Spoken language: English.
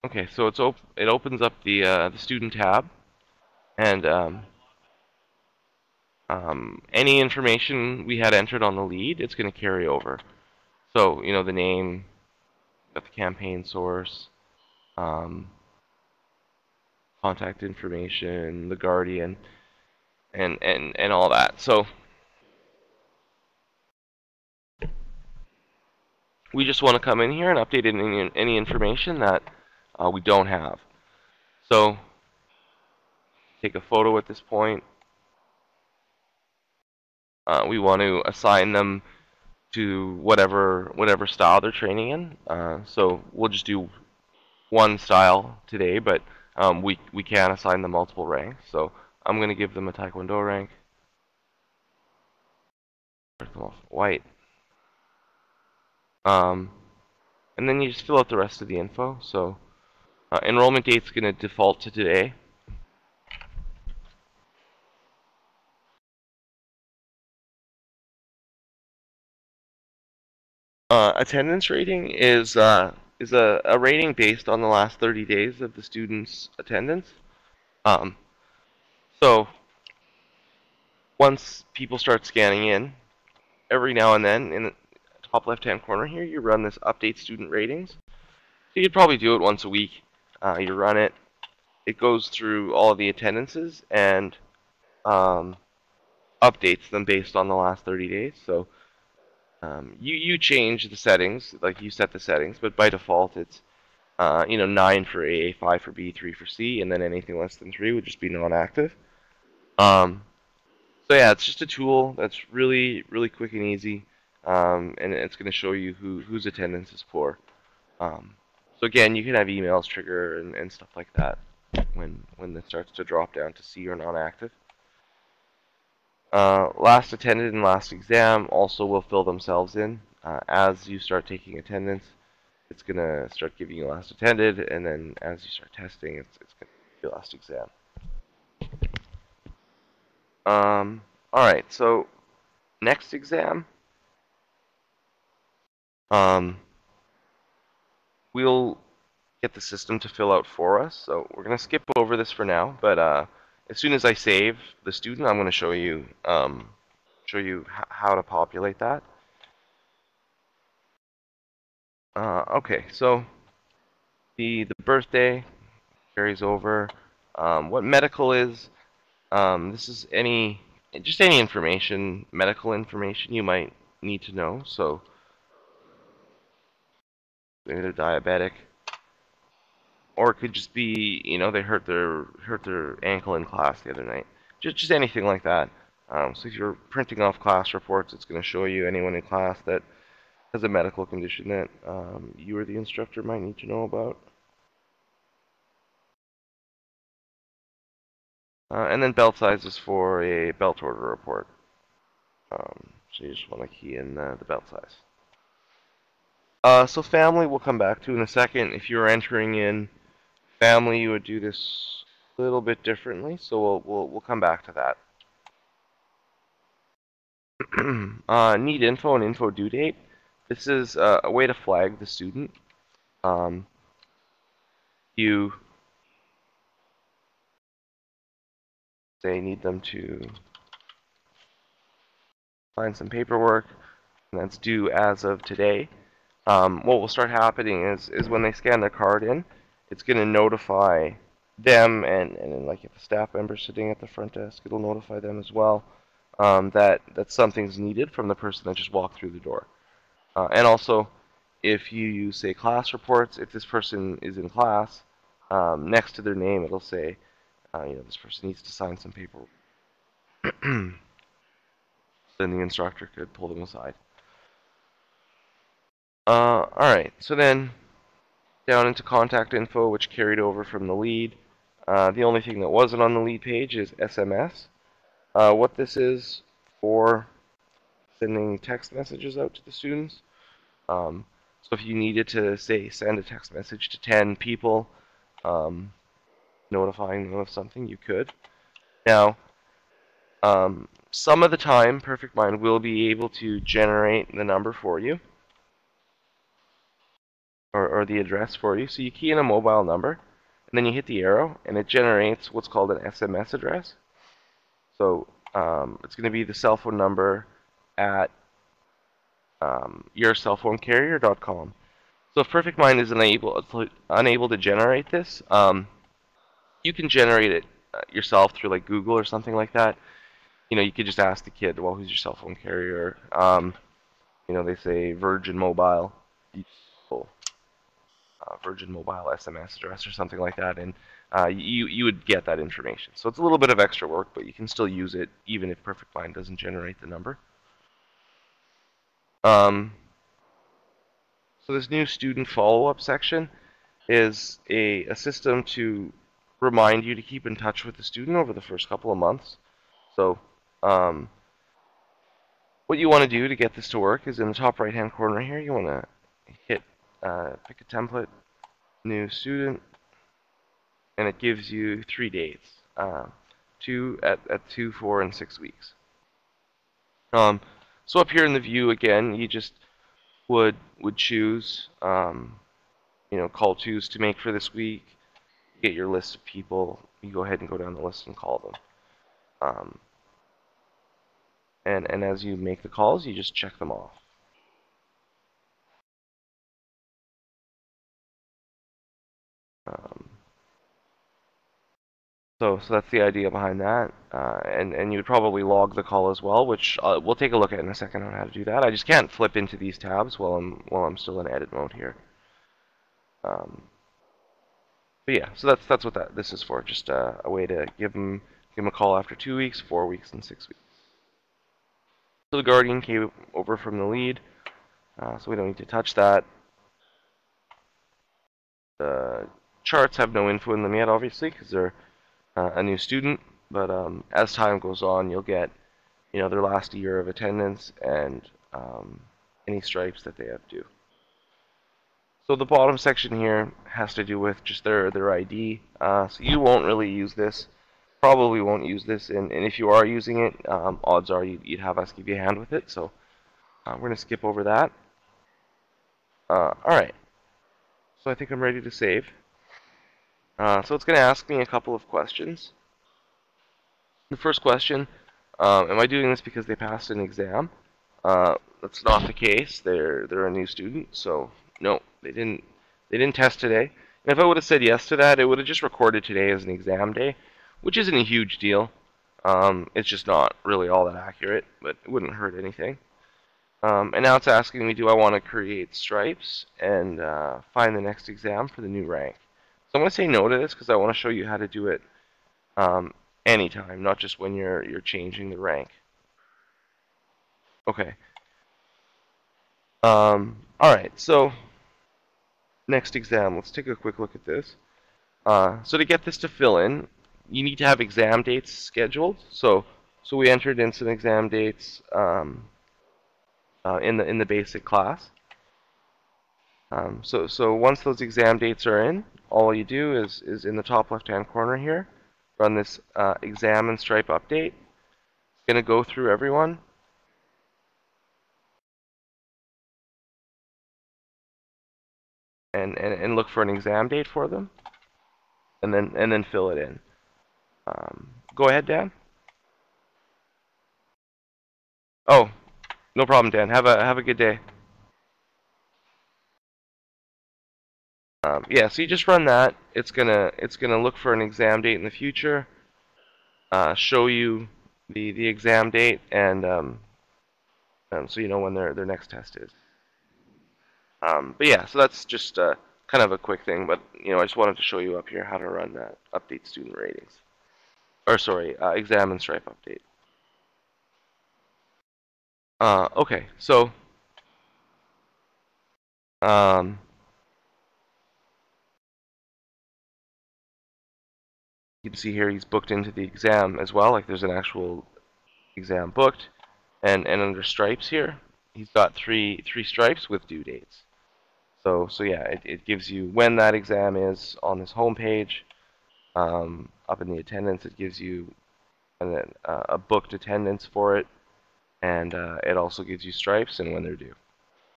Okay, so it opens up the student tab, and any information we had entered on the lead, it's going to carry over. So the name, got the campaign source, um, contact information, the guardian, and all that. So we just want to come in here and update any information that we don't have. So take a photo at this point. We want to assign them to whatever style they're training in. So we'll just do one style today, but we can assign them multiple ranks. So I'm going to give them a Taekwondo rank. Start them off white. Um, and then you just fill out the rest of the info. So enrollment date's going to default to today. Attendance rating is a rating based on the last 30 days of the student's attendance. Um, so once people start scanning in, every now and then in the top left-hand corner here, you run this update student ratings. So you'd probably do it once a week. You run it. It goes through all of the attendances and updates them based on the last 30 days. So you change the settings, like you set the settings, but by default it's 9 for A, 5 for B, 3 for C, and then anything less than 3 would just be non-active. So yeah, it's just a tool that's really, really quick and easy, and it's going to show you whose attendance is poor. So again, you can have emails trigger and stuff like that when it starts to drop down to C or non-active. Last attended and last exam also will fill themselves in as you start taking attendance. It's going to start giving you last attended, and then as you start testing, it's going to be last exam. All right, so next exam, um, we'll get the system to fill out for us. So we're going to skip over this for now, but as soon as I save the student, I'm going to show you how to populate that. Okay, so the birthday carries over. What medical is? This is just any information, medical information you might need to know. So maybe they're diabetic, or it could just be they hurt their ankle in class the other night. Just anything like that. So if you're printing off class reports, it's going to show you anyone in class that has a medical condition that you or the instructor might need to know about. And then belt size is for a belt order report. So you just want to key in the belt size. So family we'll come back to in a second. If you're entering in family, you would do this a little bit differently. So we'll come back to that. Need info and info due date. This is a way to flag the student. You say need them to sign some paperwork, and that's due as of today. What will start happening is when they scan their card in, it's going to notify them, and then like if a staff member sitting at the front desk, it'll notify them as well that something's needed from the person that just walked through the door. And also, if you use, say, class reports, if this person is in class, next to their name, it'll say, this person needs to sign some paperwork. Then the instructor could pull them aside. Alright, so then down into contact info, which carried over from the lead. The only thing that wasn't on the lead page is SMS. What this is for sending text messages out to the students. So if you needed to, say, send a text message to 10 people, notifying them of something, you could. Now, some of the time, Perfect Mind will be able to generate the number for you. or the address for you. So you key in a mobile number, and then you hit the arrow, and it generates what's called an SMS address. So it's going to be the cell phone number at yourcellphonecarrier.com. So if Perfect Mind is unable to generate this, you can generate it yourself through like Google or something like that. You could just ask the kid, well, who's your cell phone carrier? They say Virgin Mobile, Virgin Mobile SMS address or something like that, and you would get that information. So it's a little bit of extra work, but you can still use it even if Perfect Mind doesn't generate the number. So this new student follow-up section is a system to remind you to keep in touch with the student over the first couple of months. So what you want to do to get this to work is in the top right-hand corner here, you want to hit pick a template, new student, and it gives you 3 dates, at 2, 4, and 6 weeks. So up here in the view again, you just would choose, call twos to make for this week. Get your list of people. You go ahead and go down the list and call them. And as you make the calls, you just check them off. So that's the idea behind that, and you would probably log the call as well, which we'll take a look at in a second on how to do that. I just can't flip into these tabs while I'm still in edit mode here. But yeah, so that's what this is for, just a way to give them a call after 2 weeks, 4 weeks, and 6 weeks. So the Guardian came over from the lead, so we don't need to touch that. The charts have no info in them yet, obviously, because they're a new student, but as time goes on, you'll get their last year of attendance and any stripes that they have due. So the bottom section here has to do with just their ID. So you won't really use this, probably won't use this, and if you are using it, odds are you'd have us give you a hand with it. So we're going to skip over that. Alright, so I think I'm ready to save. So it's going to ask me a couple of questions. The first question, am I doing this because they passed an exam? That's not the case. They're a new student, so no, they didn't test today. And if I would have said yes to that, it would have just recorded today as an exam day, which isn't a huge deal. It's just not really all that accurate, but it wouldn't hurt anything. And now it's asking me, do I want to create stripes and find the next exam for the new rank? So I'm going to say no to this because I want to show you how to do it anytime, not just when you're changing the rank. Okay. Alright, so next exam, let's take a quick look at this. So to get this to fill in, you need to have exam dates scheduled. So we entered in some exam dates in the basic class. So once those exam dates are in, all you do is in the top left-hand corner here, run this exam and stripe update. It's going to go through everyone. And look for an exam date for them, and then fill it in. Go ahead, Dan. Oh, no problem, Dan. Have a good day. Yeah, so you just run that. It's gonna look for an exam date in the future, show you the exam date, and so you know when their next test is. But yeah, so that's just kind of a quick thing. But I just wanted to show you up here how to run that update student ratings, or sorry, exam and stripe update. Okay, so you can see here he's booked into the exam as well. Like there's an actual exam booked, and under stripes here, he's got three stripes with due dates. So yeah, it gives you when that exam is on this home page. Up in the attendance, it gives you a booked attendance for it, and it also gives you stripes and when they're due.